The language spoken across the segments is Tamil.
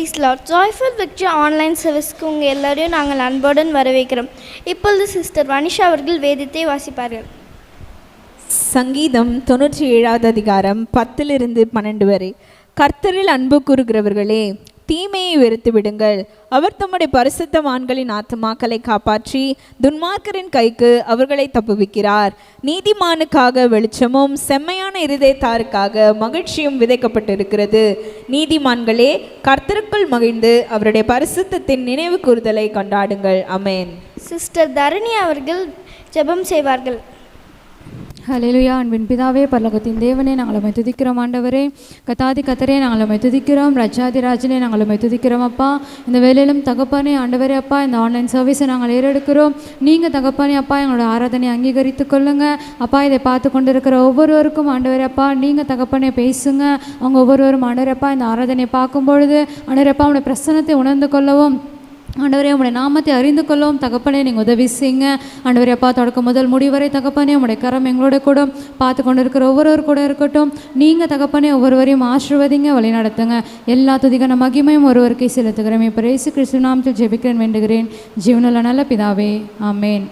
Price lord. Joyful victory online சர்வீஸ்க்கு உங்கள் எல்லோரையும் நாங்கள் அன்புடன் வரவேற்கிறோம். இப்பொழுது சிஸ்டர் வனிஷா அவர்கள் வேதத்தை வாசிப்பார்கள். சங்கீதம் 97 அதிகாரம் 10-12 வரை. கர்த்தரில் அன்பு கூறுகிறவர்களே, தீமையை வெறுத்து விடுங்கள். அவர் தம்முடைய பரிசுத்தவான்களின் ஆத்துமாக்களை காப்பாற்றி துன்மார்க்கரின் கைக்கு அவர்களை தப்புவிக்கிறார். நீதிமானுக்காக வெளிச்சமும் செம்மையான இருதயத்தாருக்காக மகிழ்ச்சியும் விதைக்கப்பட்டிருக்கிறது. நீதிமான்களே, கர்த்தருக்குள் மகிழ்ந்து அவருடைய பரிசுத்தத்தின் நினைவு கூறுதலை கொண்டாடுங்கள். அமேன். சிஸ்டர் தரணி அவர்கள் ஜெபம் செய்வார்கள். ஹல்லேலூயா. அன்பின் பிதாவே, பரலோகத்தின் தேவனே, நாங்கள் உம்மை துதிக்கிறோம். ஆண்டவரே, கத்தாதி கத்தரே, நாங்கள் உம்மை துதிக்கிறோம். ரட்சாதி ராஜனே, நாங்கள் உம்மை துதிக்கிறோம். அப்பா, இந்த வேலையிலும் தகப்பானே ஆண்டவரே, அப்பா, இந்த ஆன்லைன் சர்வீஸை நாங்கள் ஏறெடுக்கிறோம். நீங்கள் தகப்பானே அப்பா, எங்களோட ஆராதனை அங்கீகரித்து கொள்ளுங்க. அப்பா, இதை பார்த்து கொண்டு இருக்கிற ஒவ்வொருவருக்கும் ஆண்டவரே அப்பா, நீங்கள் தகப்பானே பேசுங்க. அவங்க ஒவ்வொருவரும் ஆண்டவரே அப்பா, இந்த ஆராதனையை பார்க்கும் பொழுது ஆண்டவரே அப்பா, உங்களுடைய பிரசன்னத்தை உணர்ந்து கொள்ளவும், ஆண்டவரே உங்களுடைய நாமத்தை அறிந்து கொள்ளவும் தகப்பனே நீங்கள் உதவி செய்யுங்க. ஆண்டவரே அப்பா, தொடக்கம் முதல் முடிவரை தகப்பனே உங்களுடைய கரம் எங்களோட கூட பார்த்து கொண்டு இருக்கிற ஒவ்வொருவர் கூட இருக்கட்டும். நீங்கள் தகப்பனே ஒவ்வொருவரையும் ஆசீர்வதிங்க, வழி நடத்துங்க. எல்லா துதிக்கான மகிமையும் ஒருவருக்கே செலுத்துகிறேன். இப்போ இயேசு கிறிஸ்து நாமத்தில் ஜெபிக்கிறேன், வேண்டுகிறேன் ஜீவனுள்ள நல்ல பிதாவே, ஆமேன்.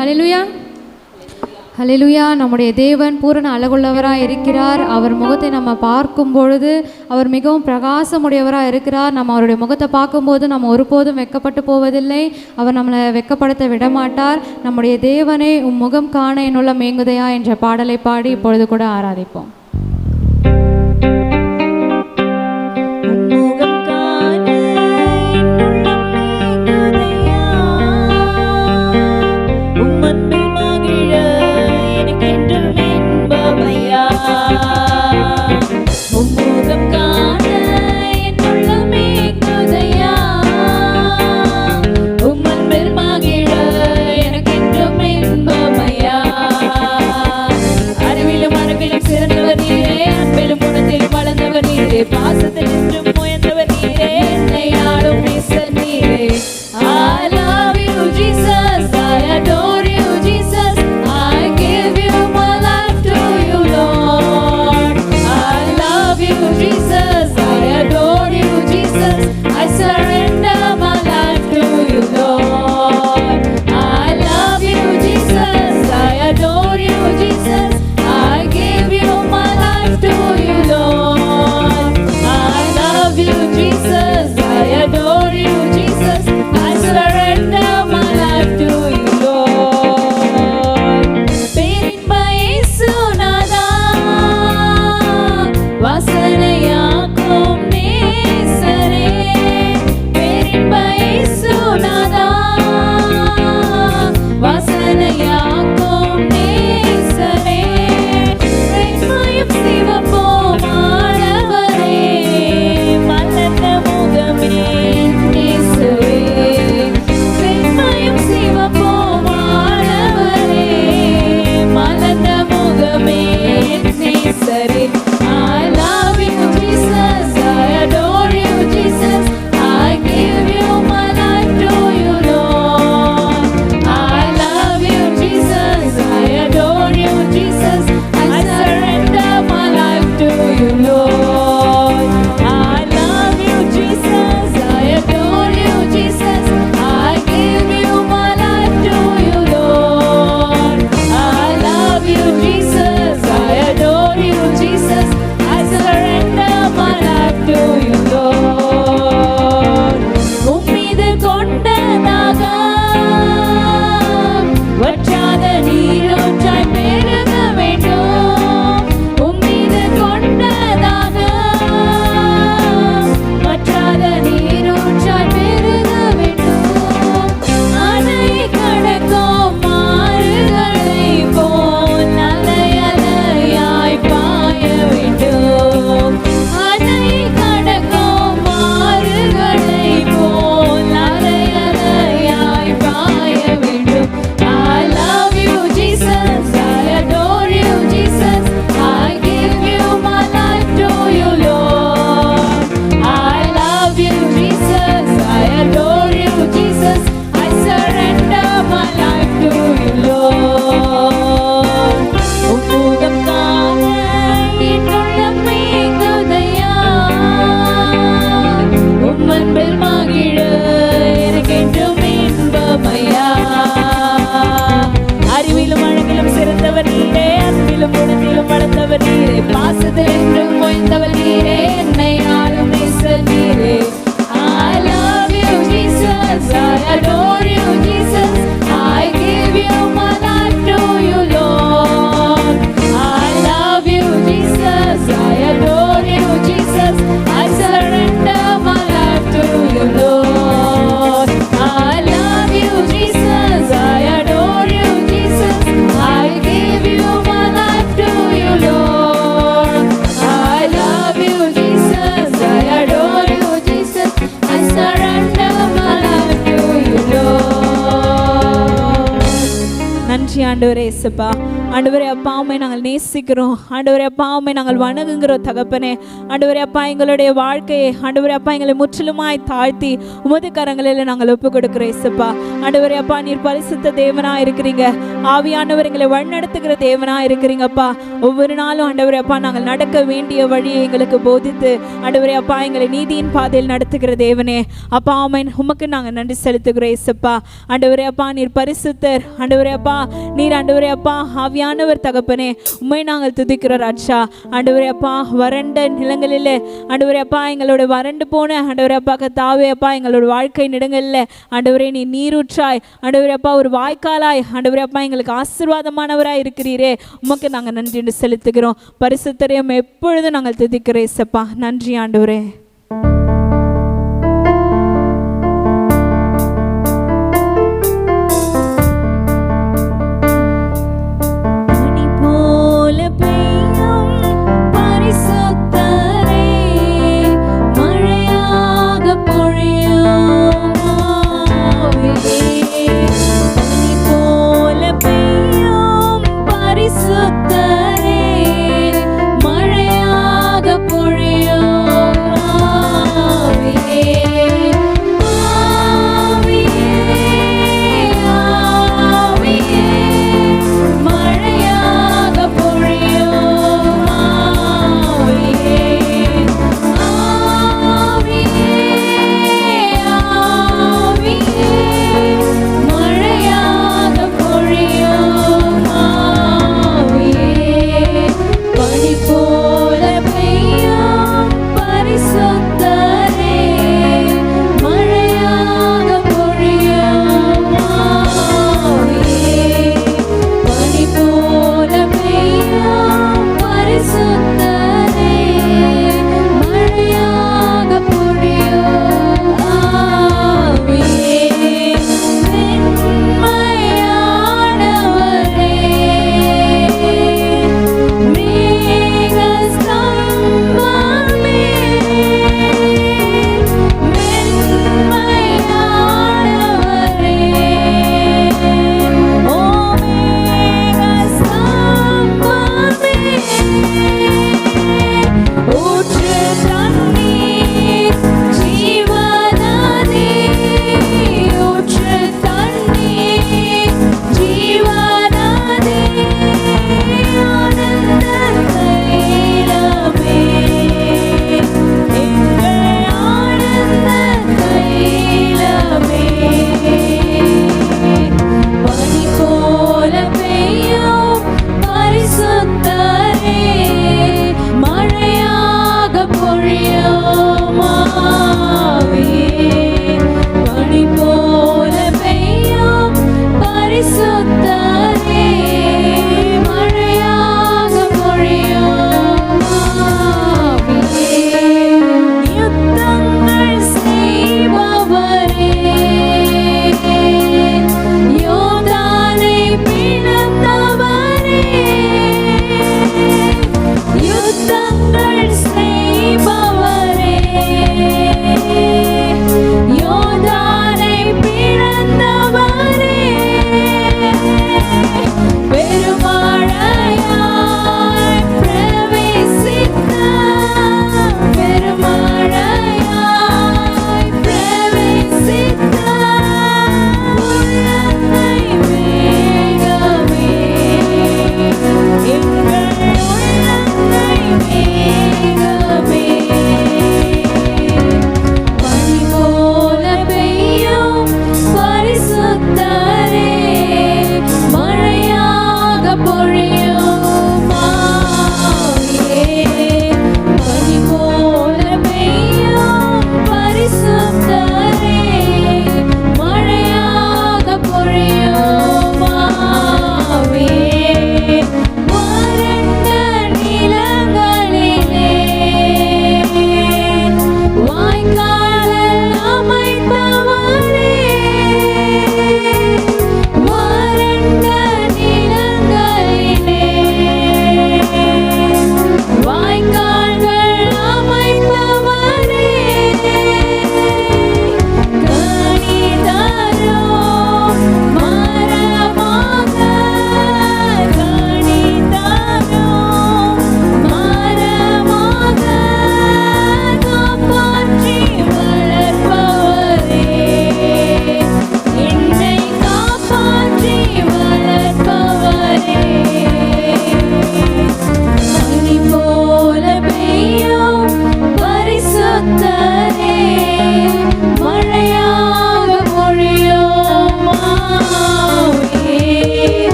ஹல்லேலூயா. ஹல்லேலூயா. நம்முடைய தேவன் பூரண அழகுள்ளவராக இருக்கிறார். அவர் முகத்தை நம்ம பார்க்கும் பொழுது அவர் மிகவும் பிரகாசமுடையவராக இருக்கிறார். நம்ம அவருடைய முகத்தை பார்க்கும்போது நம்ம ஒருபோதும் வெட்கப்பட்டு போவதில்லை. அவர் நம்மளை வெட்கப்படுத்த விடமாட்டார். நம்முடைய தேவனை முகம் காண என்னுள்ள மேங்குதையா என்ற பாடலை பாடி இப்பொழுது கூட ஆராதிப்போம். பாசத்தில் நின்று முயன்றவர் நீரே, என்னை ஆளும் நேசர் நீரே. I love you Jesus, I adore you Jesus, I give you my life to you Lord. I love you Jesus, I adore you Jesus, I surrender my life to you Lord. I love you Jesus, I adore you Jesus, I give you my life to you Lord. You Jesus, I adore you Jesus, I surrender my life to you Lord. பேரின்ப இயேசுநாதா, வாசனையாக்கும் நேசரே. பேரின்ப இயேசுநாதா, வாசனையாக்கும் நேசரே. பிரேமயம் சிவப்போம் ஆண்டவரே, மலர்ந்த முகமே இயேசுவே. பிரேமயம் சிவப்போம் ஆண்டவரே, மலர்ந்த முகமே நேசரே. I love you Jesus, I adore you Jesus, I give you my life to you Lord. I love you Jesus, I adore you Jesus, I surrender my life to you Lord. I love you Jesus, I adore you Jesus, I give you my life to you Lord. I love you Jesus, I adore you Jesus, Jesus. I adore you, Jesus. I surrender my life to you, Lord. I love you, Jesus. I adore you, Jesus. I give you my life to you, Lord. I love you, Jesus. I adore you, Jesus. I surrender my life to you, Lord. நன்றி ஆண்டவரே இயேசுப்பா. ஆண்டவரே அப்பா உம்மை நாங்கள் நேசிக்கிறோம். ஆண்டவரே அப்பா உம்மை நாங்கள் வணங்குகிறோம் தகப்பனே. ஆண்டவரே அப்பா எங்களுடைய வாழ்க்கையை ஆண்டவரே அப்பா எங்களை முற்றிலுமாய் தாழ்த்தி உமது கரங்களில் நாங்கள் ஒப்பு கொடுக்கிறோம் இயேசுப்பா. ஆண்டவரே அப்பா நீர் பரிசுத்த தேவனா இருக்கிறீங்க. ஆவியானவர் எங்களை வழிநடத்துகிற தேவனா இருக்கிறீங்கப்பா. ஒவ்வொரு நாளும் ஆண்டவரே அப்பா நாங்கள் நடக்க வேண்டிய வழியை எங்களுக்கு போதித்து ஆண்டவரே அப்பா எங்களை நீதியின் பாதையில் நடத்துகிற தேவனே அப்பா ஆமென். உமக்கு நாங்கள் நன்றி செலுத்துகிறோம் இயேசுப்பா. ஆண்டவரே அப்பா நீர் பரிசுத்தர். ஆண்டவரே அப்பா நீர் ஆண்டவரே அப்பா ஆவியானவர் தகப்பனே உம்மை நாங்கள் துதிக்கிறோம் ராஜா. ஆண்டவரே அப்பா வறண்ட நிலங்களில் ஆண்டவரே அப்பா எங்களோட வறண்டு போன ஆண்டவரே அப்பா கர்த்தாவே அப்பா எங்களோட வாழ்க்கை நிலங்களில் ஆண்டவரே நீ நீரூற்றாய் ஆண்டவரே அப்பா ஒரு வாய்க்காலாய் ஆண்டவரே அப்பா எங்களுக்கு ஆசீர்வாதமானவராய் இருக்கிறீரே உமக்கு நாங்கள் நன்றி என்று செலுத்துகிறோம். பரிசுத்தரையும் எப்பொழுதும் நாங்கள் துதிக்கிறோம் இயேசுப்பா. நன்றி ஆண்டவரே. மழையாக பொழியும்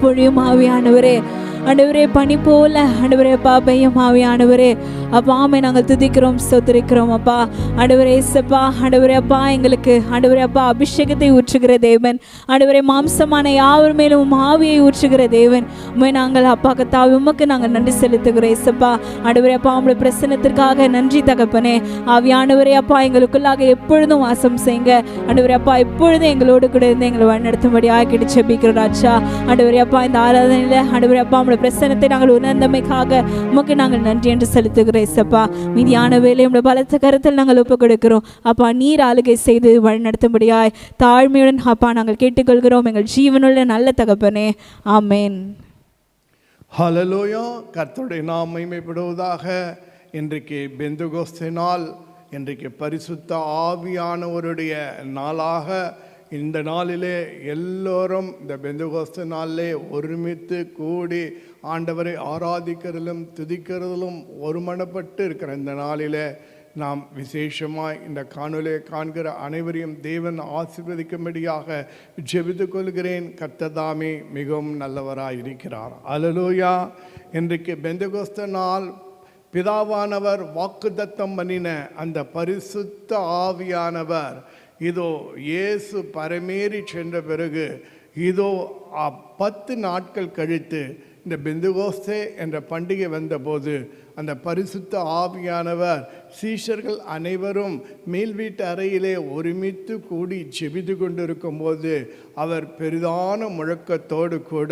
பொழியும் ஆவியானவரே. ஆண்டவரே பனி போல ஆண்டவரே அப்பா பெய்யும் ஆவியானவரே. அப்பா ஆமை நாங்கள் துதிக்கிறோம் ஸ்தோத்திரிக்கிறோம் அப்பா. ஆண்டவரே இயேசப்பா ஆண்டவரே அப்பா எங்களுக்கு ஆண்டவரே அப்பா அபிஷேகத்தை ஊற்றுகிற தேவன். ஆண்டவரே மாம்சமான யாவர் மேலும் ஆவியை ஊற்றுகிற தேவன். உண்மை நாங்கள் அப்பா கத்தாவி உமக்கு நாங்கள் நன்றி செலுத்துகிறோம் இயேசப்பா. ஆண்டவரே அப்பா உங்களுடைய பிரசன்னத்திற்காக நன்றி தகப்பனே. ஆவியானவரே அப்பா எங்களுக்குள்ளாக எப்பொழுதும் வாசம் செய்யுங்க. ஆண்டவரே அப்பா எப்பொழுதும் எங்களோடு கூட இருந்து எங்களை வழிநடத்தும்படியாக கிட்ட செபிக்கிறோம் ராஜா. ஆண்டவரே அப்பா இந்த ஆராதனையில் ஆண்டவரே அப்பா உங்களுடைய பிரசன்னத்தை நாங்கள் உணர்ந்தமைக்காக உமக்கு நாங்கள் நன்றி என்று செலுத்துகிறோம் இயேசப்பா. மீதியான வேலை உங்களுடைய பலத்த கருத்தில் நாங்கள் ஒப்புக் கொடுக்கிறோம் அப்பா. நீர் ஆளுகை செய்து வழிநடத்தும்படியாய் தாழ்மையுடன் அப்பா நாங்கள் கேட்டுக்கொள்கிறோம் எங்கள் ஜீவனுள்ள நல்ல தகப்பனே. ஆமேன். ஹல்லேலூயா. கர்த்தருடைய நாமம் மகிமைப்படுவதாக. இன்றைக்கு பெந்தெகோஸ்தே நாள், இன்றைக்கு பரிசுத்த ஆவியானவருடைய நாளாக இந்த நாளிலே எல்லோரும் இந்த பெந்தெகோஸ்தே நாளிலே ஒருமித்து கூடி ஆண்டவரை ஆராதிக்கிறதிலும் துதிக்கிறதிலும் ஒருமனப்பட்டு இருக்கிற இந்த நாளிலே நாம் விசேஷமாய் இந்த காணொலியை காண்கிற அனைவரையும் தேவன் ஆசீர்வதிக்கும்படியாக ஜெபித்துக் கொள்கிறேன். கர்த்தர் மிகவும் நல்லவராய் இருக்கிறார். அல்லேலூயா. இன்றைக்கு பெந்தெகோஸ்தே நாள். பிதாவானவர் வாக்குத்தத்தம் பண்ணின அந்த பரிசுத்த ஆவியானவர் இதோ இயேசு பரமேறி சென்ற பிறகு இதோ 10 நாட்கள் கழித்து இந்த பெந்தெகோஸ்தே என்ற பண்டிகை வந்தபோது அந்த பரிசுத்த ஆவியானவர் சீஷர்கள் அனைவரும் மேல் வீட்டு அறையிலே ஒருமித்து கூடி ஜெபித்து கொண்டிருக்கும் போது அவர் பெரிதான முழக்கத்தோடு கூட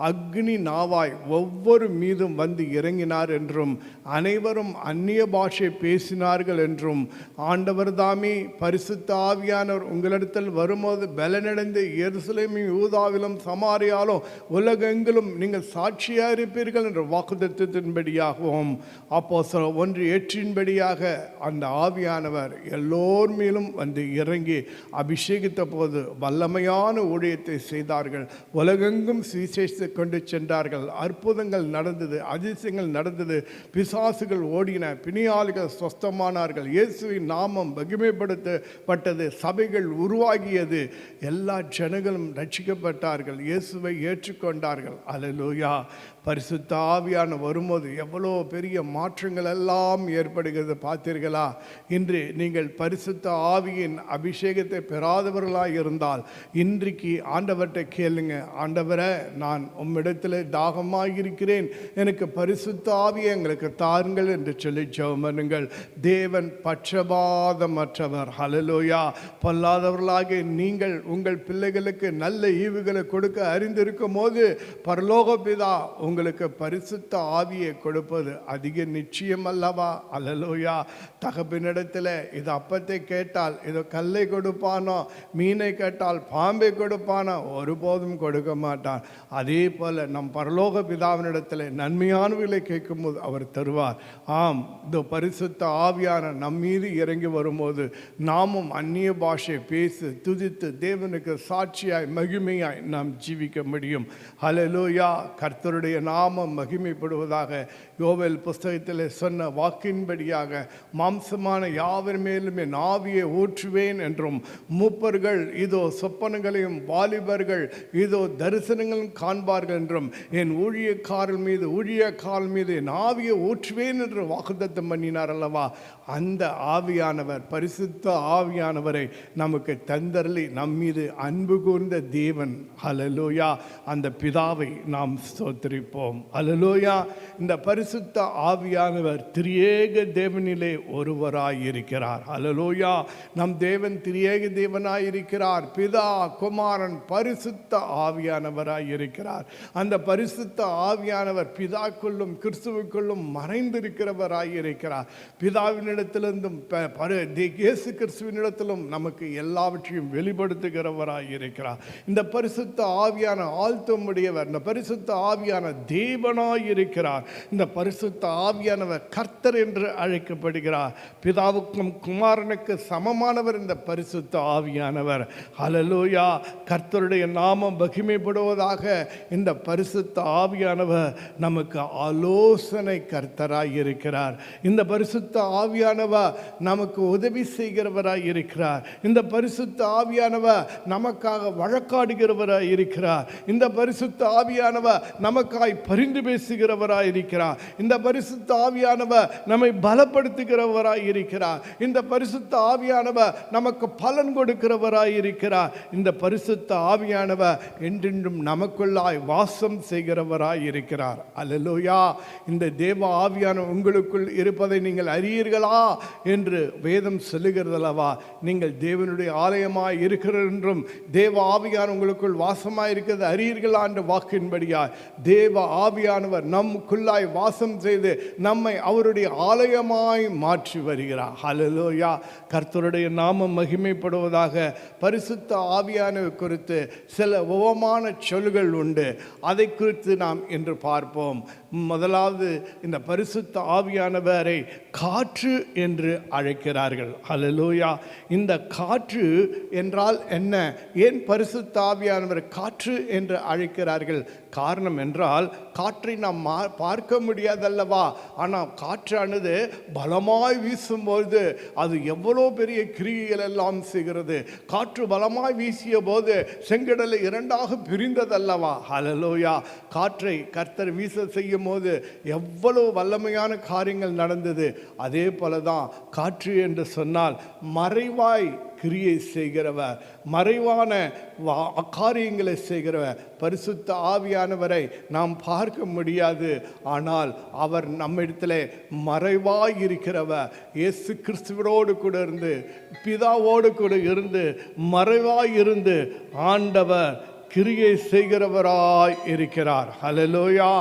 அக்னி நாவாய் ஒவ்வொரு மீதும் வந்து இறங்கினார் என்றும் அனைவரும் அந்நிய பாஷை பேசினார்கள் என்றும் ஆண்டவர் தாமே பரிசுத்த ஆவியானவர் உங்களிடத்தில் வரும்போது பலனடைந்து எருசலேமின் யூதாவிலும் சமாரியாலும் உலகெங்கிலும் நீங்கள் சாட்சியாக இருப்பீர்கள் என்ற வாக்குத்தத்தத்தின்படியாகவும் அப்போஸ்தலர் 1:8 அந்த ஆவியானவர் எல்லோர் மேலும் வந்து இறங்கி அபிஷேகித்த போது வல்லமையான ஊழியத்தை செய்தார்கள். உலகெங்கும் சுவிசேஷத்தை கொண்டு சென்றார்கள். அற்புதங்கள் நடந்தது, அதிசயங்கள் நடந்தது, பிசாசுகள் ஓடின, பிணியாளிகள் சொஸ்தமானார்கள், இயேசுவின் நாமம் மகிமைப்படுத்தப்பட்டது, சபைகள் உருவாகியது, எல்லா ஜனங்களும் ரட்சிக்கப்பட்டார்கள், இயேசுவை ஏற்றுக்கொண்டார்கள். அல்லேலூயா. பரிசுத்த ஆவியான வரும்போது எவ்வளோ பெரிய மாற்றங்கள் எல்லாம் ஏற்படுகிறது பார்த்தீர்களா? இன்று நீங்கள் பரிசுத்த ஆவியின் அபிஷேகத்தை பெறாதவர்களாக இருந்தால் இன்றைக்கு ஆண்டவர்கிட்ட கேளுங்க. ஆண்டவரை, நான் உம்மிடத்தில் தாகமாக இருக்கிறேன், எனக்கு பரிசுத்த ஆவியை எங்களுக்கு தாருங்கள் என்று சொல்லி ஜெபம் பண்ணுங்கள். தேவன் பட்சபாதமற்றவர். ஹல்லேலூயா. பொல்லாதவர்களாக நீங்கள் உங்கள் பிள்ளைகளுக்கு நல்ல ஈவுகளை கொடுக்க அறிந்திருக்கும் போது பரலோக பிதா உங்களுக்கு பரிசுத்த ஆவியை கொடுப்பது அதிக நிச்சயம் அல்லவா? அல்லேலூயா. தகப்பனிடத்தில் இது அப்பத்தை கேட்டால் இது கல்லை கொடுப்பானோ, மீனை கேட்டால் பாம்பை கொடுப்பானோ? ஒருபோதும் கொடுக்க மாட்டான். அதே போல நம் பரலோக பிதாவினிடத்தில் நன்மையானவர்களை கேட்கும்போது அவர் தருவார். ஆம், இந்த பரிசுத்த ஆவியான நம் மீது இறங்கி வரும்போது நாமும் அந்நிய பாஷை பேசி துதித்து தேவனுக்கு சாட்சியாய் மகிமையாய் நாம் ஜீவிக்க முடியும். ஹல்லேலூயா. கர்த்தருடைய நாமம் மகிமைப்படுவதாக. யோவேல் புஸ்தகத்தில் சொன்ன வாக்கின்படியாக மாம்சமான யாவர் மேலும் என் ஆவியை ஊற்றுவேன் என்றும், மூப்பர்கள் இதோ சொப்பனங்களையும் வாலிபர்கள் இதோ தரிசனங்களும் காண்பார்கள் என்றும், என் ஊழியக்காரர் மீது என் ஆவியை ஊற்றுவேன் என்று வாக்குத்தத்தம் பண்ணினார் அல்லவா? அந்த ஆவியானவர், பரிசுத்த ஆவியானவரை நமக்கு தந்தரலி நம் மீது அன்பு கூர்ந்த தேவன். ஹல்லேலூயா. அந்த பிதாவை நாம் ஸ்தோத்திரிப்போம். ஹல்லேலூயா. இந்த பரிசுத்த ஆவியானவர் திரியேக தேவனிலே ஒருவராயிருக்கிறார். ஹல்லேலூயா. நம் தேவன் திரியேக தேவனாயிருக்கிறார். பிதா, குமாரன், பரிசுத்த ஆவியானவராயிருக்கிறார். அந்த பரிசுத்த ஆவியானவர் பிதாக்குள்ளும் கிறிஸ்துவுக்குள்ளும் மறைந்திருக்கிறவராயிருக்கிறார். பிதாவினிடத்திலிருந்தும் இயேசு கிறிஸ்துவினிடத்திலும் நமக்கு எல்லாவற்றையும் வெளிப்படுத்துகிறவராயிருக்கிறார். இந்த பரிசுத்த ஆவியான ஆழ்த்தும்படியவர், இந்த பரிசுத்த ஆவியான தேவனாய் இருக்கிறார். இந்த பரிசுத்த ஆவியானவர் கர்த்தர் என்று அழைக்கப்படுகிறார். பிதாவுக்கும் குமாரனுக்கு சமமானவர் இந்த பரிசுத்த ஆவியானவர். ஹல்லேலூயா. கர்த்தருடைய நாமம் மகிமைப்படுவதாக. இந்த பரிசுத்த ஆவியானவர் நமக்கு ஆலோசனை கர்த்தராய் இருக்கிறார். இந்த பரிசுத்த ஆவியானவர் நமக்கு உதவி செய்கிறவராய் இருக்கிறார். இந்த பரிசுத்த ஆவியானவர் நமக்காக வழக்காடுகிறவராய் இருக்கிறார். இந்த பரிசுத்த ஆவியானவர் நமக்காய் பரிந்து பேசுகிறவராய் இருக்கிறார். இந்த பரிசுத்த ஆவியானவர் நம்மை பலப்படுத்துகிறவராய் இருக்கிறார். இந்த பரிசுத்த ஆவியானவர் நமக்கு பலன் கொடுக்கிறவராய் இருக்கிறார். இந்த பரிசுத்த ஆவியானவர் என்றென்றும் நமக்குள்ளாய் வாசம் செய்கிறவராய் இருக்கிறார். அல்லேலூயா. இந்த தேவ ஆவியானவர் உங்களுக்குள் இருப்பதை நீங்கள் அறியீர்களா என்று வேதம் சொல்லுகிறதல்லவா. நீங்கள் தேவனுடைய ஆலயமாய் இருக்கிறது என்றும் தேவ ஆவியானவர் உங்களுக்குள் வாசமாய் இருக்கிறது அறியீர்களா என்ற வாக்கின்படியாய் தேவ ஆவியானவர் நமக்குள்ளாய் வாசம் செய்து நம்மை அவருடைய ஆலயமாய் மாற்றி வருகிறார். ஹல்லேலூயா. கர்த்தருடைய நாமம் மகிமைப்படுவதாக. பரிசுத்த ஆவியானவர் குறித்து சில உவமான சொல்கள் உண்டு. அதை குறித்து நாம் இன்று பார்ப்போம். முதலாவது, இந்த பரிசுத்த ஆவியானவரை காற்று என்று அழைக்கிறார்கள். ஹல்லேலூயா. இந்த காற்று என்றால் என்ன? ஏன் பரிசுத்த ஆவியானவர் காற்று என்று அழைக்கிறார்கள்? காரணம் என்றால், காற்றை நாம் பார்க்க முடியாதல்லவா. ஆனால் காற்றானது பலமாய் வீசும்போது அது எவ்வளோ பெரிய கிரியைகள் எல்லாம் செய்கிறது. காற்று பலமாய் வீசிய போது செங்கடலை இரண்டாக பிரிந்ததல்லவா. ஹல்லேலூயா. காற்றை கர்த்தர் வீச செய்யும் போது எவ்வளவு வல்லமையான காரியங்கள் நடந்தது. அதே போலதான் காற்று என்று சொன்னால் மறைவாய் கிரியை செய்கிறவர், மறைவான காரியங்களை செய்கிறவர். பரிசுத்த ஆவியானவரை நாம் பார்க்க முடியாது, ஆனால் அவர் நம்மிடத்தில் மறைவாய் இருக்கிறவர். இயேசு கிறிஸ்துவோடு கூட இருந்து, பிதாவோடு கூட இருந்து, மறைவாய் இருந்து ஆண்டவர் கிரியை செய்கிறவராய் இருக்கிறார். ஹல்லேலூயா.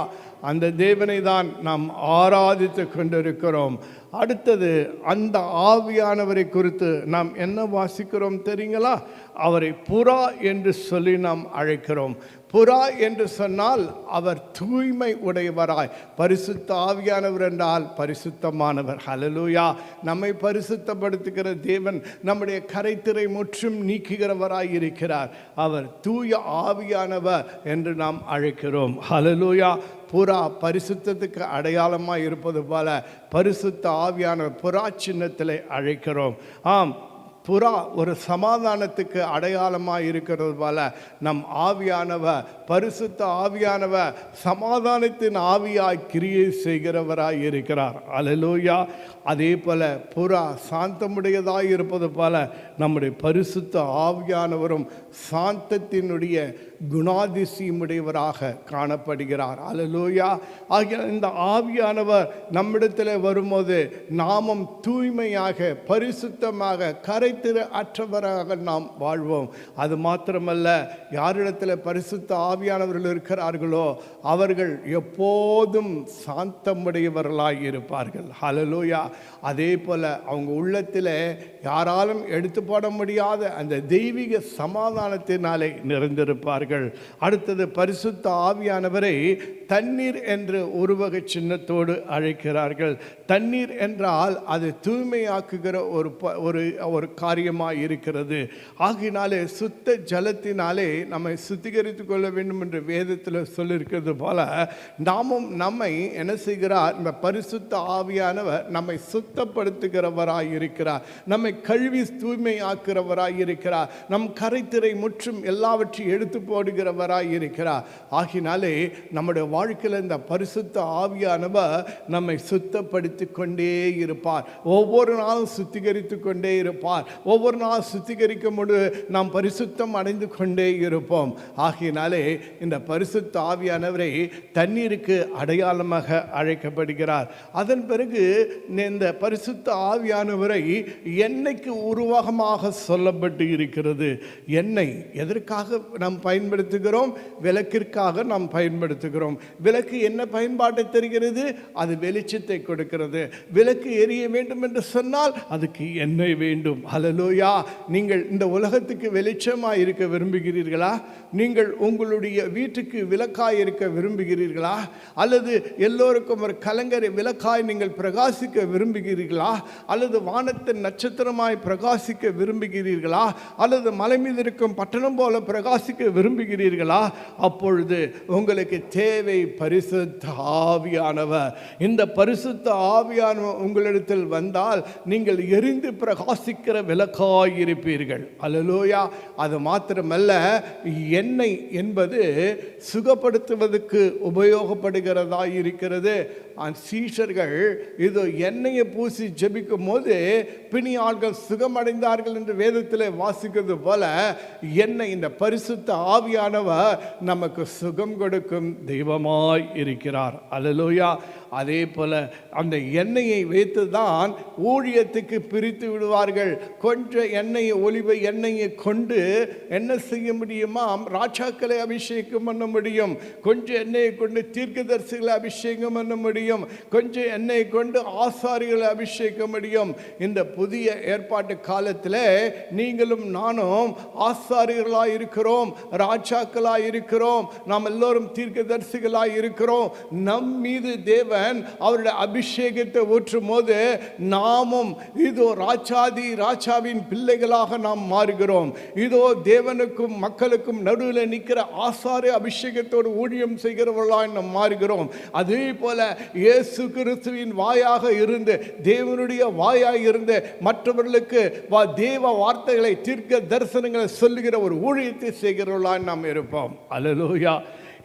அந்த தேவனை தான் நாம் ஆராதித்து கொண்டிருக்கிறோம். அடுத்தது, அந்த ஆவியானவரை குறித்து நாம் என்ன வாசிக்கிறோம் தெரியுங்களா? அவரை புறா என்று சொல்லி நாம் அழைக்கிறோம். புறா என்று சொன்னால் அவர் தூய்மை உடையவராய். பரிசுத்த ஆவியானவர் என்றால் பரிசுத்தமானவர். ஹல்லேலூயா. நம்மை பரிசுத்தப்படுத்துகிற தேவன் நம்முடைய கரைத்திரை முற்றும் நீக்குகிறவராய் இருக்கிறார். அவர் தூய ஆவியானவர் என்று நாம் அழைக்கிறோம். ஹல்லேலூயா. புறா பரிசுத்தத்துக்கு அடையாளமாக இருப்பது போல பரிசுத்த ஆவியானவர் புறா சின்னத்திலே அழைக்கிறோம். ஆம், புறா ஒரு சமாதானத்துக்கு அடையாளமாக இருக்கிறது போல நம் ஆவியானவர், பரிசுத்த ஆவியானவர் சமாதானத்தின் ஆவியாய் கிரியை செய்கிறவராய் இருக்கிறார். அல்லேலூயா. அதே போல புறா சாந்தமுடையதாய் இருப்பது போல நம்முடைய பரிசுத்த ஆவியானவரும் சாந்தத்தினுடைய குணாதிசயமுடையவராக காணப்படுகிறார். அல்லேலூயா. ஆகிய இந்த ஆவியானவர் நம்மிடத்தில் வரும்போது நாமும் தூய்மையாக பரிசுத்தமாக கரைத்திர அற்றவராக நாம் வாழ்வோம். அது மாத்திரமல்ல, யாரிடத்தில் பரிசுத்த ஆவியானவர்கள் இருக்கிறார்களோ அவர்கள் எப்போதும் சாந்தமுடையவர்களாய் இருப்பார்கள். ஹல்லேலூயா. அதே போல அவங்க உள்ளத்தில் யாராலும் எடுத்து போட முடியாத அந்த தெய்வீக சமாதானத்தினாலே நிறைந்திருப்பார்கள். அடுத்தது, பரிசுத்த ஆவியானவரை தண்ணீர் என்று உருவக சின்னத்தோடு அழைக்கிறார்கள். தண்ணீர் என்றால் அது தூய்மையாக்குகிற ஒரு காரியமாக இருக்கிறது. ஆகினாலே சுத்த ஜலத்தினாலே நம்மை சுத்திகரித்து கொள்ள வேண்டும் என்று வேதத்தில் சொல்லியிருக்கிறது போல நாமும் நம்மை என்ன செய்கிறார்? இந்த பரிசுத்த ஆவியானவர் நம்மை சுத்தப்படுத்துகிறவராய் இருக்கிறார், நம்மை கழுவி தூய்மையாக்குகிறவராய் இருக்கிறார், நம் கரைத்திரை முற்றும் எல்லாவற்றையும் எடுத்து போடுகிறவராய் இருக்கிறார். ஆகினாலே நம்முடைய வாழ்க்கையில் இந்த பரிசுத்த ஆவியானவர் நம்மை சுத்தப்படுத்தி கொண்டே இருப்பார். ஒவ்வொரு நாளும் சுத்திகரித்து கொண்டே இருப்பார். ஒவ்வொரு நாளும் சுத்திகரிக்கும் பொழுது நாம் பரிசுத்தம் அடைந்து கொண்டே இருப்போம். ஆகினாலே இந்த பரிசுத்த ஆவியானவரை தண்ணீருக்கு அடையாளமாக அழைக்கப்படுகிறார். அதன் பிறகு இந்த பரிசுத்த ஆவியானவரை எண்ணெய்க்கு உருவகமாக சொல்லப்பட்டு இருக்கிறது. எண்ணெய் எதற்காக நாம் பயன்படுத்துகிறோம்? விளக்கிற்காக நாம் பயன்படுத்துகிறோம். விளக்கு என்ன பயன்பாட்டை தருகிறது? அது வெளிச்சத்தை கொடுக்கிறது. விளக்கு எரிய வேண்டும் என்று சொன்னால் அதுக்கு எண்ணெய் வேண்டும். ஹல்லேலூயா. நீங்கள் இந்த உலகத்துக்கு வெளிச்சமாக இருக்க விரும்புகிறீர்களா? நீங்கள் உங்களுடைய உங்களுடைய வீட்டுக்கு விளக்காய் இருக்க விரும்புகிறீர்களா? அல்லது எல்லோருக்கும் ஒரு கலங்கரை விளக்காய் நீங்கள் பிரகாசிக்க விரும்புகிறீர்களா? அல்லது வானத்தின் நட்சத்திரமாய் பிரகாசிக்க விரும்புகிறீர்களா? அல்லது மலை மீது இருக்கும் பட்டணம் போல பிரகாசிக்க விரும்புகிறீர்களா? அப்பொழுது உங்களுக்கு தேவை பரிசுத்த ஆவியானவர். இந்த பரிசுத்த ஆவியானவர் உங்களிடத்தில் வந்தால் நீங்கள் எரிந்து பிரகாசிக்கிற விளக்காய் இருப்பீர்கள். அல்லேலூயா. அது மாத்திரமல்ல, எண்ணெய் என்பது சுகப்படுத்துவதற்கு உபயோகப்படுகிறதா இருக்கிறது. சீஷர்கள் இது எண்ணெயை பூசி ஜெபிக்கும் போது பிணியாள்கள் சுகமடைந்தார்கள் என்று வேதத்தில் வாசிக்கிறது போல எண்ணெய், இந்த பரிசுத்த ஆவியானவர் நமக்கு சுகம் கொடுக்கும் தெய்வமாய் இருக்கிறார். அல்லேலூயா. அதே போல அந்த எண்ணெயை வைத்து தான் ஊழியத்துக்கு பிரித்து விடுவார்கள். கொஞ்சம் எண்ணெயை, ஒலிவ எண்ணெயை கொண்டு என்ன செய்ய முடியுமா? ராஜாக்களை அபிஷேகம் பண்ண முடியும். கொஞ்சம் எண்ணெயை கொண்டு தீர்க்கதரிசிகளை அபிஷேகம் பண்ண முடியும். கொஞ்சம் எண்ணெயை கொண்டு ஆசாரிகளை அபிஷேகம் முடியும். இந்த புதிய ஏற்பாட்டு காலத்தில் நீங்களும் நானும் ஆசாரியர்களாய் இருக்கிறோம், ராஜாக்களாய் இருக்கிறோம், நாம் எல்லோரும் தீர்க்கதரிசிகளாய் இருக்கிறோம். நம் மீது தேவன் அவருடைய அபிஷேகத்தை ஊற்றும் போது நாமும் இதோ ராஜாவின் பிள்ளைகளாக நாம் மாறுகிறோம். இதோ தேவனுக்கும் மக்களுக்கும் நடுவில் நிற்கிற ஆசாரிய அபிஷேகத்தோடு ஊழியம் செய்கிறவர்களாய் நாம் மாறுகிறோம். அதே போல இயேசு கிறிஸ்துவின் வாயாக இருந்து, தேவனுடைய வாயாக இருந்து மற்றவர்களுக்கு தேவ வார்த்தைகளை, தீர்க்க தரிசனங்களை சொல்லுகிற ஒரு ஊழியத்தை செய்கிறவர்களாய் நாம் இருப்போம். அல்லேலூயா.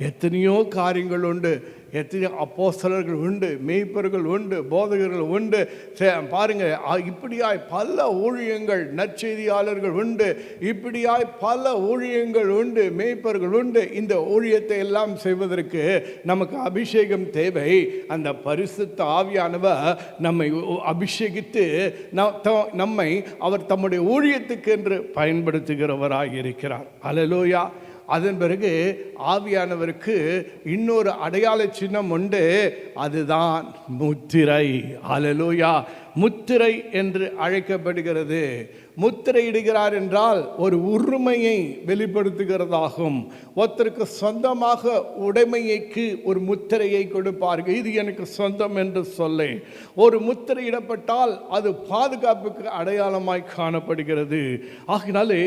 எத்தனையோ காரியங்கள் உண்டு. எத்தனையோ அப்போஸ்தலர்கள் உண்டு, மேய்ப்பர்கள் உண்டு, போதகர்கள் உண்டு. பாருங்க, இப்படியாய் பல ஊழியங்கள், நற்செய்தியாளர்கள் உண்டு, இப்படியாய் பல ஊழியங்கள் உண்டு, மேய்ப்பர்கள் உண்டு. இந்த ஊழியத்தை எல்லாம் செய்வதற்கு நமக்கு அபிஷேகம் தேவை. அந்த பரிசுத்த ஆவியானவர் நம்மை அபிஷேகித்து நம்மை அவர் தம்முடைய ஊழியத்துக்கு என்று பயன்படுத்துகிறவராய் இருக்கிறார். அல்லேலூயா. அதன் பிறகு ஆவியானவருக்கு இன்னொரு அடையாள சின்னம் உண்டு. அதுதான் முத்திரை. அல்லேலூயா. முத்திரை என்று அழைக்கப்படுகிறது. முத்திரையிடுகிறார் என்றால் ஒரு உரிமையை வெளிப்படுத்துகிறதாகும். ஒருத்தருக்கு சொந்தமாக உடைமைக்கு ஒரு முத்திரையை கொடுப்பார்கள். இது எனக்கு சொந்தம் என்று சொல்ல ஒரு முத்திரையிடப்பட்டால் அது பாதுகாப்புக்கு அடையாளமாய் காணப்படுகிறது. ஆகினாலே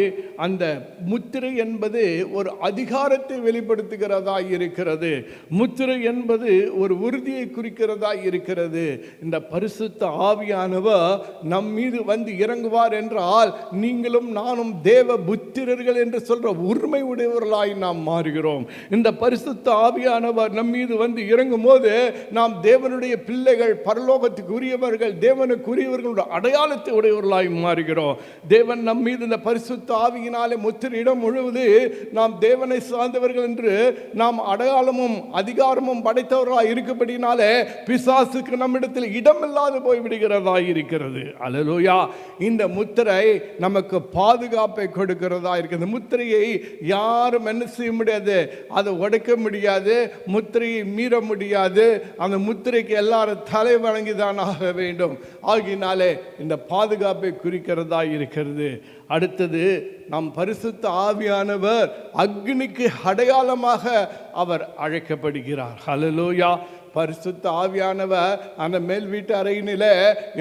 அந்த முத்திரை என்பது ஒரு அதிகாரத்தை வெளிப்படுத்துகிறதா இருக்கிறது. முத்திரை என்பது ஒரு உறுதியை குறிக்கிறதா இருக்கிறது. இந்த பரிசுத்த ஆவியானவர் நம் மீது வந்து இறங்குவார் என்றால் நீங்களும் நானும் தேவ புத்திரர்கள் என்று சொல்ற உரிமை உடையவர்களாய் நாம் மாறுகிறோம். இந்த பரிசுத்த ஆவியானவர் நம் மீது வந்து இறங்கும் போது நாம் தேவனுடைய பிள்ளைகள், பரலோகத்துக்கு உரியவர்கள், தேவனுக்கு உரியவர்களுடைய அடையாளத்தை உடையவர்களாய் மாறுகிறோம். தேவன் நம் மீது இந்த பரிசுத்த ஆவியினாலே முத்திரையிடம் முழுவது நாம் தேவனை சார்ந்தவர்கள் என்று நாம் அடையாளமும் அதிகாரமும் படைத்தவர்களாய் இருக்கப்படினாலே பிசாசுக்கு நம்மிடத்தில் இடமில்லாது போய்விடுகிறதா இருக்கிறது. அல்லேலூயா. இந்த முத்திரை நமக்கு பாதுகாப்பை கொடுக்கிறதா இருக்கிறது. முத்திரையை யாரும் என்ன செய்ய முடியாது, அதை உடைக்க முடியாது, முத்திரையை மீற முடியாது. அந்த முத்திரைக்கு எல்லாரும் தலை வணங்கிதான் ஆக வேண்டும். ஆகினாலே இந்த பாதுகாப்பை குறிக்கிறதா இருக்கிறது. அடுத்தது, நம் பரிசுத்த ஆவியானவர் அக்னிக்கு அடையாளமாக அவர் அழைக்கப்படுகிறார். அல்லேலூயா. பரிசுத்த ஆவியானவர் அந்த மேல் வீட்டு அறையினில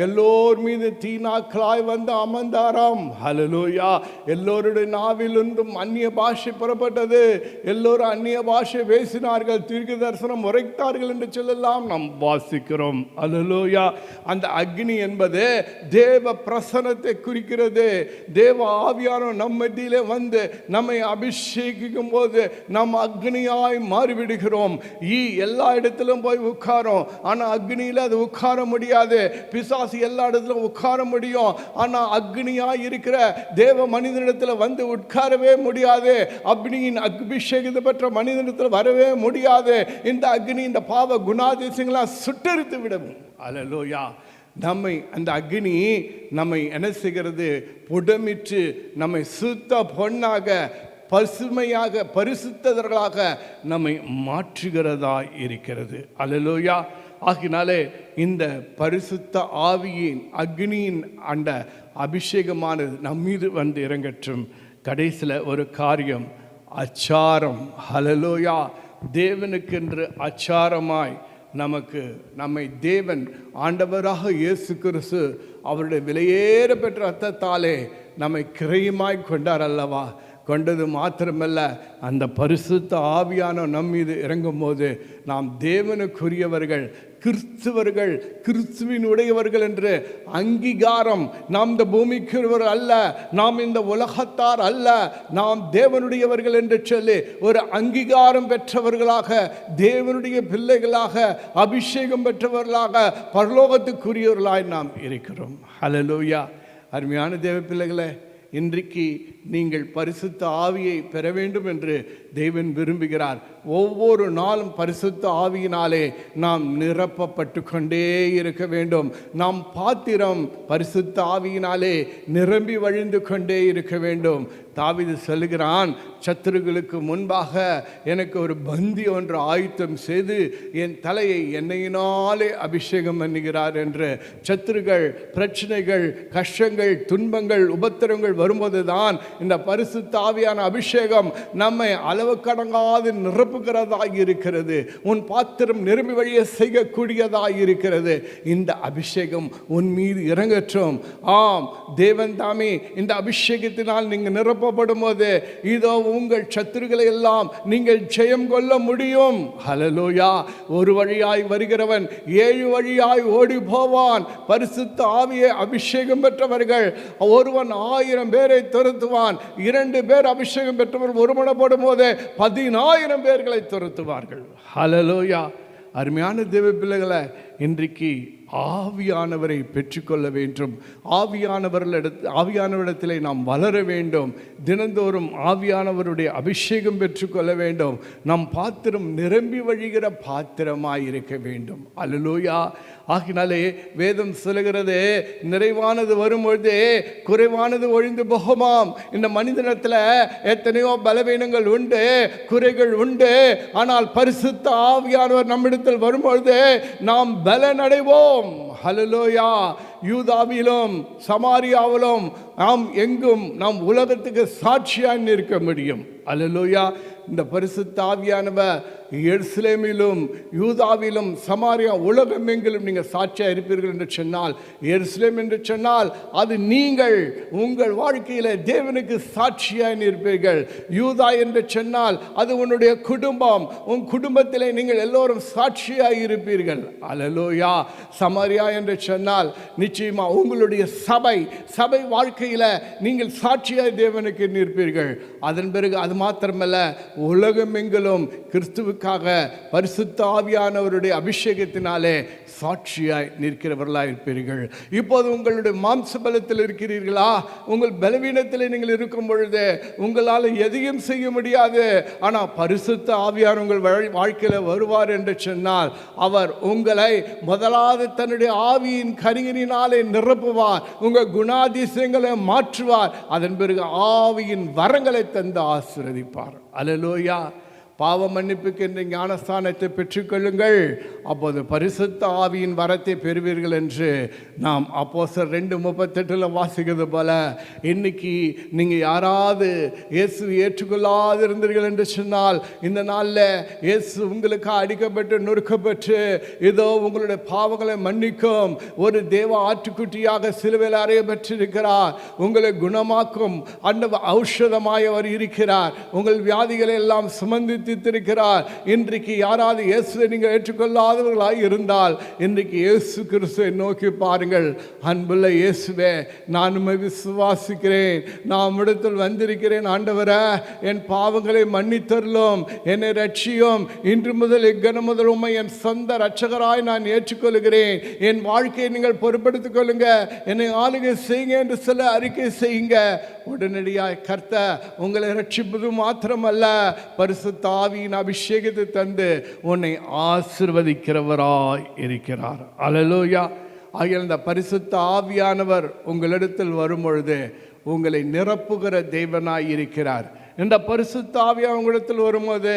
எல்லோர் மீது தீனாக்களாய் வந்து அமர்ந்தாராம். ஹல்லேலூயா. எல்லோருடைய நாவிலிருந்தும் அந்நிய பாஷை புறப்பட்டது. எல்லோரும் அந்நிய பாஷை பேசினார்கள், தீர்க்க தரிசனம் உரைத்தார்கள் என்று சொல்லலாம் நாம் வாசிக்கிறோம். ஹல்லேலூயா. அந்த அக்னி என்பது தேவ பிரசன்னத்தை குறிக்கிறது. தேவ ஆவியானவர் நம் மத்தியிலே வந்து நம்மை அபிஷேகிக்கும் போது நாம் அக்னியாய் மாறிவிடுகிறோம். எல்லா இடத்திலும் போய் உட்காரும், ஆனா அக்னியில அது உட்கார முடியாது. பிசாசு எல்லா இடத்திலும் உட்கார முடியும், ஆனா அக்னியாய் இருக்கிற தேவ மனிதனிடத்தில் வந்து உட்காரவே முடியாது. அக்னியின் அபிஷேகத்தை பெற்ற மனிதனிடத்தில் வரவே முடியாது. இந்த அக்னி இந்த பாவ குணாதிசயங்களை சுட்டெரித்து விடும். அல்லேலூயா. நம்மை அந்த அக்னி நம்மை என்ன செய்கிறது, புடமிட்டு நம்மை சுத்த பொன்னாக, பசுமையாக, பரிசுத்தர்களாக நம்மை மாற்றுகிறதா இருக்கிறது. அல்லேலூயா. ஆகினாலே இந்த பரிசுத்த ஆவியின் அக்னியின் அந்த அபிஷேகமானது நம் மீது வந்து இறங்கட்டும். கடைசியில் ஒரு காரியம், அச்சாரம். ஹல்லேலூயா. தேவனுக்கென்று அச்சாரமாய் நம்மை தேவன் ஆண்டவராக இயேசு கிறிஸ்து அவருடைய விலையேற பெற்ற இரத்தத்தாலே நம்மை கிரயமாய் கொண்டார் அல்லவா. கொண்டது மாத்திரமல்ல, அந்த பரிசுத்த ஆவியான நம் மீது இறங்கும் போது நாம் தேவனுக்குரியவர்கள், கிறிஸ்துவர்கள், கிறிஸ்துவின் உடையவர்கள் என்று அங்கீகாரம். நாம் இந்த பூமிக்குரியவர் அல்ல, நாம் இந்த உலகத்தார் அல்ல, நாம் தேவனுடையவர்கள் என்று சொல்லி ஒரு அங்கீகாரம் பெற்றவர்களாக, தேவனுடைய பிள்ளைகளாக, அபிஷேகம் பெற்றவர்களாக, பரலோகத்துக்குரியவர்களாய் நாம் இருக்கிறோம். ஹல்லேலூயா. அருமையான தேவ பிள்ளைகளே, இன்றைக்கு நீங்கள் பரிசுத்த ஆவியை பெற வேண்டும் என்று தேவன் விரும்புகிறார். ஒவ்வொரு நாளும் பரிசுத்த ஆவியினாலே நாம் நிரப்பப்பட்டு கொண்டே இருக்க வேண்டும். நாம் பாத்திரம் பரிசுத்த ஆவியினாலே நிரம்பி வழிந்து கொண்டே இருக்க வேண்டும். தாவீது சொல்லுகிறான், சத்துருக்களுக்கு முன்பாக எனக்கு ஒரு பந்தி ஒன்று ஆயத்தம் செய்து என் தலையை எண்ணெயினாலே அபிஷேகம் பண்ணுகிறார் என்று. சத்துருக்கள், பிரச்சனைகள், கஷ்டங்கள், துன்பங்கள், உபத்திரங்கள் வரும்போது தான் இந்த பரிசுத்த ஆவியான அபிஷேகம் நம்மை அளவு கடங்காது நிரப்புகிறதாக இருக்கிறது. உன் பாத்திரம் நிரம்பி வழிய செய்யக்கூடியதாக இருக்கிறது. இந்த அபிஷேகம் உன் மீது இறங்கட்டும். ஆம், தேவன் தாமே இந்த அபிஷேகத்தினால் நீங்கள் நிரப்பப்படும் போது இதோ உங்கள் சத்துருக்களை எல்லாம் நீங்கள் ஜெயம் கொள்ள முடியும். ஹல்லேலூயா. ஒரு வழியாய் வருகிறவன் 7 வழியாய் ஓடி போவான். பரிசுத்த ஆவியை அபிஷேகம் பெற்றவர்கள் ஒருவன் 1000 பேரை துரத்துவான். 2 பேர் அபிஷேகம் பெற்றவர் ஒருமனப்படும் போது 10,000 பேர்களை துரத்துவார்கள். ஹல்லேலூயா. அருமையான தேவ பிள்ளைகளை, இன்றைக்கு ஆவியானவரை பெற்றுக்கொள்ள வேண்டும். ஆவியானவரிடத்திலே நாம் வளர வேண்டும். தினந்தோறும் ஆவியானவருடைய அபிஷேகம் பெற்றுக்கொள்ள வேண்டும். நம் பாத்திரம் நிரம்பி வழிகிற பாத்திரமாய் இருக்க வேண்டும். அல்லேலூயா. ஆகினாலே வேதம் சொல்லுகிறது, நிறைவானது வரும்பொழுதே குறைவானது ஒழிந்து போகுமாம். இந்த மனிதனத்தில் எத்தனையோ பலவீனங்கள் உண்டு, குறைகள் உண்டு. ஆனால் பரிசுத்த ஆவியானவர் நம்மிடத்தில் வரும்பொழுது நாம் பலனடைவோம். ஹல்லேலூயா. யூதாவிலும் சமாரியாவிலும் நாம் எங்கும் நாம் உலகத்துக்கு சாட்சியாக நிற்க முடியும். அல்லேலூயா. இந்த பரிசுத்த ஆவியானவர் எருசலேமிலும் யூதாவிலும் சமாரியா உலகமெங்கிலும் நீங்கள் சாட்சியாக இருப்பீர்கள் என்று சொன்னால், எருசலேம் என்று சொன்னால் அது நீங்கள் உங்கள் வாழ்க்கையில் தேவனுக்கு சாட்சியாக இருப்பீர்கள். யூதா என்று சொன்னால் அது உன்னுடைய குடும்பம், உன் குடும்பத்தில் நீங்கள் எல்லோரும் சாட்சியாக இருப்பீர்கள். அல்லேலூயா. சமாரியா என்று சொன்னால் நிச்சயமாக உங்களுடைய சபை வாழ்க்கையில் நீங்கள் சாட்சியாக தேவனுக்கு நிற்பீர்கள். அதன் பிறகு அது மாத்திரமல்ல, உலகமெங்கிலும் கிறிஸ்துவுக்காக பரிசுத்த ஆவியானவருடைய அபிஷேகத்தினாலே சாட்சியாய் நிற்கிறவர்களாக இருப்பீர்கள். இப்போது உங்களுடைய மாம்ச பலத்தில் இருக்கிறீர்களா? உங்கள் பலவீனத்தில் நீங்கள் இருக்கும் பொழுது உங்களால் எதையும் செய்ய முடியாது. ஆனால் பரிசுத்த ஆவியார் உங்கள் வாழ்க்கையில் வருவார் என்று சொன்னால் அவர் உங்களை முதலாவது தன்னுடைய ஆவியின் கனியினாலே நிரப்புவார். உங்கள் குணாதிசயங்களை மாற்றுவார். அதன் பிறகு ஆவியின் வரங்களை தந்து ஆசீர்வதிப்பார். அல்லேலூயா. பாவ மன்னிப்புக்கு என்ற ஞானஸ்தானத்தை பெற்றுக்கொள்ளுங்கள், அப்போது பரிசுத்த ஆவியின் வரத்தை பெறுவீர்கள் என்று நாம் அப்போஸ்தலர் 2:38 வாசிக்கிறது போல, இன்னைக்கு நீங்கள் யாராவது இயேசு ஏற்றுக்கொள்ளாது இருந்தீர்கள் என்று சொன்னால், இந்த நாளில் இயேசு உங்களுக்கு அடிக்கப்பட்டு நொறுக்கப்பட்டு இதோ உங்களுடைய பாவங்களை மன்னிக்கும் ஒரு தேவ ஆட்டுக்குட்டியாக சிலுவையில் அறையப்பட்டிருக்கிறார். உங்களை குணமாக்கும் அந்த ஔஷதமாய் அவர் இருக்கிறார். உங்கள் வியாதிகளை எல்லாம் சுமந்து இருக்கிறார். இன்றைக்கு யாராவது இயேசுவை நீங்கள் ஏற்றுக்கொள்ளாதவர்களாக இருந்தால் இன்றைக்கு இயேசு கிறிஸ்துவை நோக்கி பாருங்கள். அன்புள்ள இயேசுவே, நான் உம்மை விசுவாசிக்கிறேன், நான் இடத்தில் வந்திருக்கிறேன். ஆண்டவரே, என் பாவங்களை மன்னித்தருளும், என்னை ரட்சியும். இன்று முதல் இக்கணம் முதல் உம்மை என் சொந்த இரட்சகராய் நான் ஏற்றுக்கொள்கிறேன். என் வாழ்க்கையை நீங்கள் பொறுப்படுத்திக் கொள்ளுங்க, என்னை ஆளுகை செய்யுங்க என்று சொல்ல அறிக்கை செய்யுங்க. உடனடியாய் கர்த்தர் உங்களை ரட்சிப்பது மாத்திரமல்ல, பரிசுத்த ஆவியின் அபிஷேகத்தை தந்து உன்னை ஆசீர்வதிக்கிறவராய் இருக்கிறார். அல்லேலூயா. ஆகிய இந்த பரிசுத்த ஆவியானவர் உங்களிடத்தில் வரும்பொழுது உங்களை நிரப்புகிற தேவனாய் இருக்கிறார். இந்த பரிசுத்த ஆவியானவர் உங்களிடத்தில் வரும்போது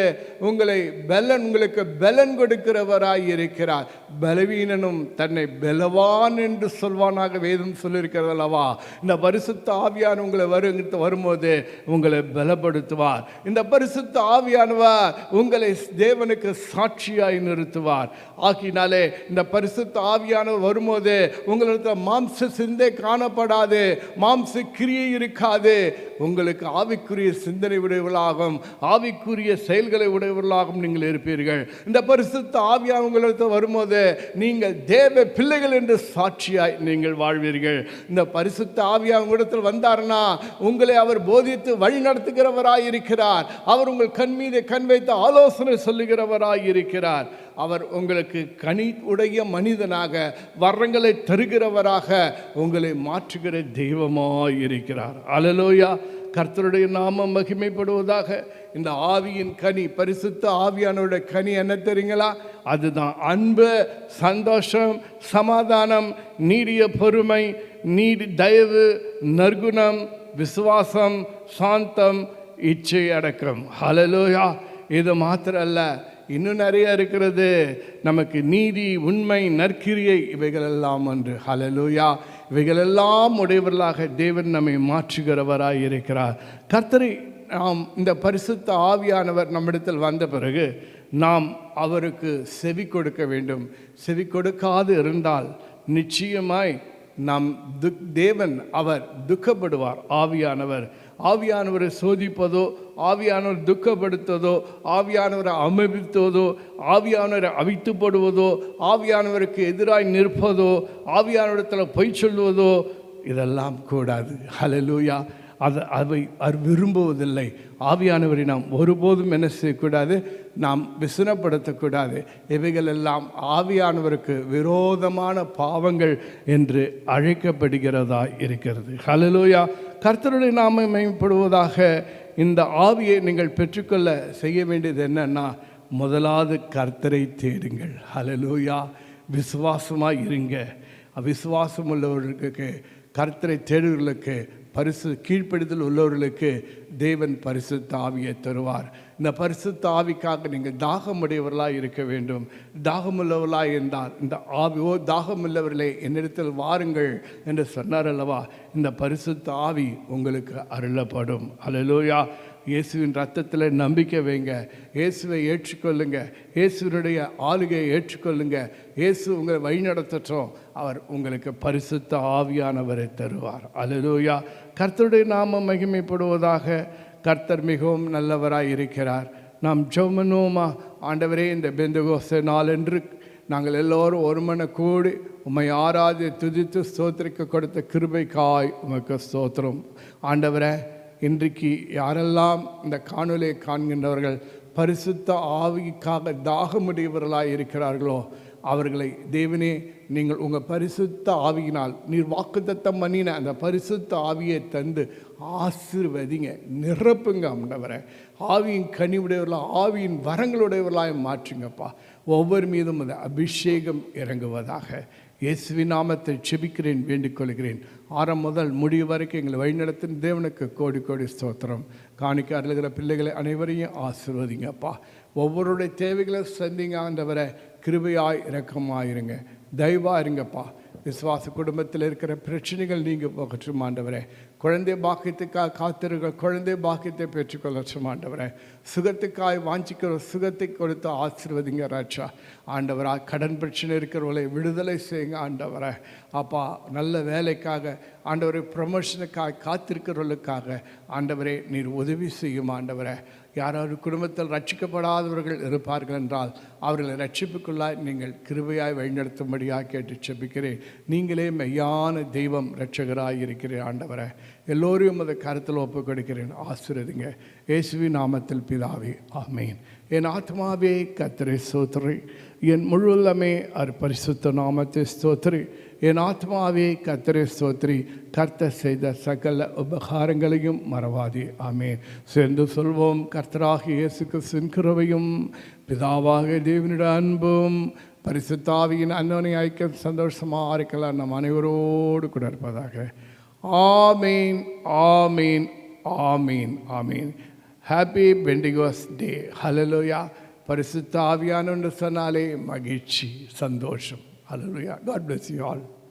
உங்களுக்கு பலன் கொடுக்கிறவராய் இருக்கிறார். பலவீனனும் தன்னை பலவான் என்று சொல்வானாக வேதம் சொல்லியிருக்கிறது அல்லவா? இந்த பரிசுத்த ஆவியானவர் உங்களை வரும்போது உங்களை பலப்படுத்துவார். இந்த பரிசுத்த ஆவியானவர் உங்களை தேவனுக்கு சாட்சியாய் நிறுத்துவார். ஆகினாலே இந்த பரிசுத்த ஆவியானவர் வரும்போது உங்களுக்கு மாம்ச சிந்தை காணப்படாது, மாம்ச கிரியை இருக்காது. உங்களுக்கு ஆவிக்குரிய சிந்தனை உடையவர்களாகவும் ஆவிக்குரிய செயல்களை உடையவர்களாகவும் நீங்கள் இருப்பீர்கள். இந்த பரிசுத்த ஆவியானவர் உங்களுக்கு வரும்போது நீங்கள் தேவ பிள்ளைகள் என்று சாட்சியாய் நீங்கள் வாழ்வீர்கள். இந்த பரிசுத்த ஆவியானவர் உங்களிடத்தில் வந்தார்னா உங்களை அவர் போதித்து வழி நடத்துகிறவராய் இருக்கிறார். அவர் உங்கள் கண் மீது கண் வைத்து ஆலோசனை சொல்லுகிறவராய் இருக்கிறார். அவர் உங்களுக்கு கனி உடைய மனிதனாக வரங்களை தருகிறவராக உங்களை மாற்றுகிற தெய்வமாய் இருக்கிறார். அல்லேலூயா. கர்த்தருடைய நாமம் மகிமைப்படுவதாக. இந்த ஆவியின் கனி, பரிசுத்த ஆவியானவருடைய கனி என்ன தெரியுங்களா? அதுதான் அன்பு, சந்தோஷம், சமாதானம், நீடிய பொறுமை, தயவு, நற்குணம், விசுவாசம், சாந்தம், இச்சை அடக்கம். ஹல்லேலூயா. இது மாத்திரம் அல்ல, இன்னும் நிறைய இருக்கிறது. நமக்கு நீதி, உண்மை, நற்கிரியை இவைகளெல்லாம் ஒன்று. ஹல்லேலூயா. இவைகளெல்லாம் உடையவர்களாக தேவன் நம்மை மாற்றுகிறவராய் இருக்கிறார். கர்த்தரை நாம் இந்த பரிசுத்த ஆவியானவர் நம்மிடத்தில் வந்த பிறகு நாம் அவருக்கு செவி கொடுக்க வேண்டும். செவி கொடுக்காது இருந்தால் நிச்சயமாய் நாம் தேவன் அவர் துக்கப்படுவார். ஆவியானவரை சோதிப்பதோ, ஆவியானவர் துக்கப்படுத்துவதோ, ஆவியானவரை அமைப்பித்ததோ, ஆவியானவரை அவித்து போடுவதோ, ஆவியானவருக்கு எதிராய் நிற்பதோ, ஆவியானவரிடத்தில் பொய் சொல்லுவதோ இதெல்லாம் கூடாது. ஹல்லேலூயா. அவை விரும்புவதில்லை. ஆவியானவரை நாம் ஒருபோதும் என்ன செய்யக்கூடாது? நாம் விசனப்படுத்தக்கூடாது. இவைகள் எல்லாம் ஆவியானவருக்கு விரோதமான பாவங்கள் என்று அழைக்கப்படுகிறதா இருக்கிறது. ஹல்லேலூயா. கர்த்தருடைய நாமம் மகிமைப்படுவதாக. இந்த ஆவியை நீங்கள் பெற்றுக்கொள்ள செய்ய வேண்டியது என்னன்னா, முதலாவது கர்த்தரை தேடுங்கள். ஹல்லேலூயா. விசுவாசமாக இருங்க. விசுவாசம் உள்ளவர்களுக்கு, கர்த்தரை தேடுகளுக்கு, கீழ்ப்படுதல் உள்ளவர்களுக்கு தேவன் பரிசுத்த ஆவியை தருவார். இந்த பரிசுத்த ஆவிக்காக நீங்கள் தாகமுடையவர்களாக இருக்க வேண்டும். தாகமுள்ளவர்களாக இருந்தால் இந்த தாகமுள்ளவர்களே என்னிடத்தில் வாருங்கள் என்று சொன்னார் அல்லவா? இந்த பரிசுத்த ஆவி உங்களுக்கு அருளப்படும். அல்லேலூயா. இயேசுவின் ரத்தத்தில் நம்பிக்கை வைங்க. இயேசுவை ஏற்றுக்கொள்ளுங்க. இயேசுவினுடைய ஆளுகையை ஏற்றுக்கொள்ளுங்க. இயேசு உங்களை வழிநடத்தட்டும். அவர் உங்களுக்கு பரிசுத்த ஆவியானவரை தருவார். அல்லேலூயா. கர்த்தருடைய நாமம் மகிமைப்படுவதாக. கர்த்தர் மிகவும் நல்லவராய் இருக்கிறார். நாம் ஜெபமனோமா, ஆண்டவரே, இந்த பெந்தகோஸ்தே நாளன்று நாங்கள் எல்லோரும் ஒரு மன கூடி உம்மை ஆராதி துதித்து ஸ்தோத்திரிக்க கொடுத்த கிருபைக்காய் உமக்கு ஸ்தோத்திரம். ஆண்டவரே, இன்றைக்கு யாரெல்லாம் இந்த காணொலியை காண்கின்றவர்கள் பரிசுத்த ஆவிக்காக தாகமுடையவர்களாக இருக்கிறார்களோ அவர்களை தேவனே, நீங்கள் உங்கள் பரிசுத்த ஆவியினால் நீர் வாக்குத்தத்தம் பண்ணின அந்த பரிசுத்த ஆவியை தந்து ஆசீர்வதிங்க, நிரப்புங்க. ஆண்டவரே, ஆவியின் கனி உடையவர்களாக, ஆவியின் வரங்களுடையவர்களாக மாற்றுங்கப்பா. ஒவ்வொரு மீதும் அந்த அபிஷேகம் இறங்குவதாக. இயேசுவின் நாமத்தை செபிக்கிறேன், வேண்டிக் கொள்கிறேன். ஆரம்பம் முதல் முடிவு வரைக்கும் எங்களை வழிநடத்தின் தேவனுக்கு கோடி கோடி ஸ்தோத்திரம். காணிக்க அருளுகிற பிள்ளைகளை அனைவரையும் ஆசீர்வதிங்கப்பா. ஒவ்வொருடைய தேவைகளை சந்திங்க. ஆண்டவரை கிருபையாய் இரக்கமாயிருங்க, தயவாக இருங்கப்பா. விசுவாச குடும்பத்தில் இருக்கிற பிரச்சனைகள் நீங்கள் போகட்டும் ஆண்டவரே. குழந்தை பாக்கியத்துக்காக காத்திருக்கிற குழந்தை பாக்கியத்தை பெற்றுக்கொள்ளட்டும் ஆண்டவரே. சுகத்துக்காய் வாஞ்சிக்கிற சுகத்தை கொடுத்து ஆசீர்வதிங்க ராஜா. ஆண்டவரா, கடன் பிரச்சனை இருக்கிறவர்களை விடுதலை செய்யுங்க ஆண்டவரே. அப்பா, நல்ல வேலைக்காக ஆண்டவரை ப்ரமோஷனுக்காக காத்திருக்கிறவர்களுக்காக ஆண்டவரே நீர் உதவி செய்யும் ஆண்டவரே. யாராவது குடும்பத்தில் ரட்சிக்கப்படாதவர்கள் இருப்பார்கள் என்றால் அவர்களை ரட்சிப்புக்குள்ளாய் நீங்கள் கிருபையாய் வழிநடத்தும்படியாக கேட்டு செபிக்கிறேன். நீங்களே மெய்யான தெய்வம், இரட்சகராய் இருக்கிறேன் ஆண்டவரே. எல்லோரையும் அதை கருத்தில் ஒப்பு கொடுக்கிறேன். ஆசீர்வதிங்க இயேசுவின் நாமத்தில் பிதாவே, ஆமேன். என் ஆத்மாவே கர்த்தரை ஸ்தோத்திரி, என் முழுவதுமே பரிசுத்த நாமத்தை ஸ்தோத்திரி. என் ஆத்மாவே கர்த்தரை ஸ்தோத்திரி, கர்த்தர் செய்த சகல உபகாரங்களையும் மறவாதே. ஆமேன். சேர்ந்து சொல்வோம், கர்த்தராகிய இயேசு கிறிஸ்துவின் கிருபையும் பிதாவாக தேவனுடைய அன்பும் பரிசுத்தாவியின் அன்னை ஐக்கியம் சந்தோஷமாக இருக்கலாம் நம் அனைவரோடு கூட இருப்பதாக. ஆமீன், ஆமீன், ஆமீன், ஆமீன். Happy pentecost day. ஹல்லேலூயா. பரிசுத்த ஆவியானவர் சொன்னாலே மகிழ்ச்சி, சந்தோஷம். Hallelujah. God bless you all.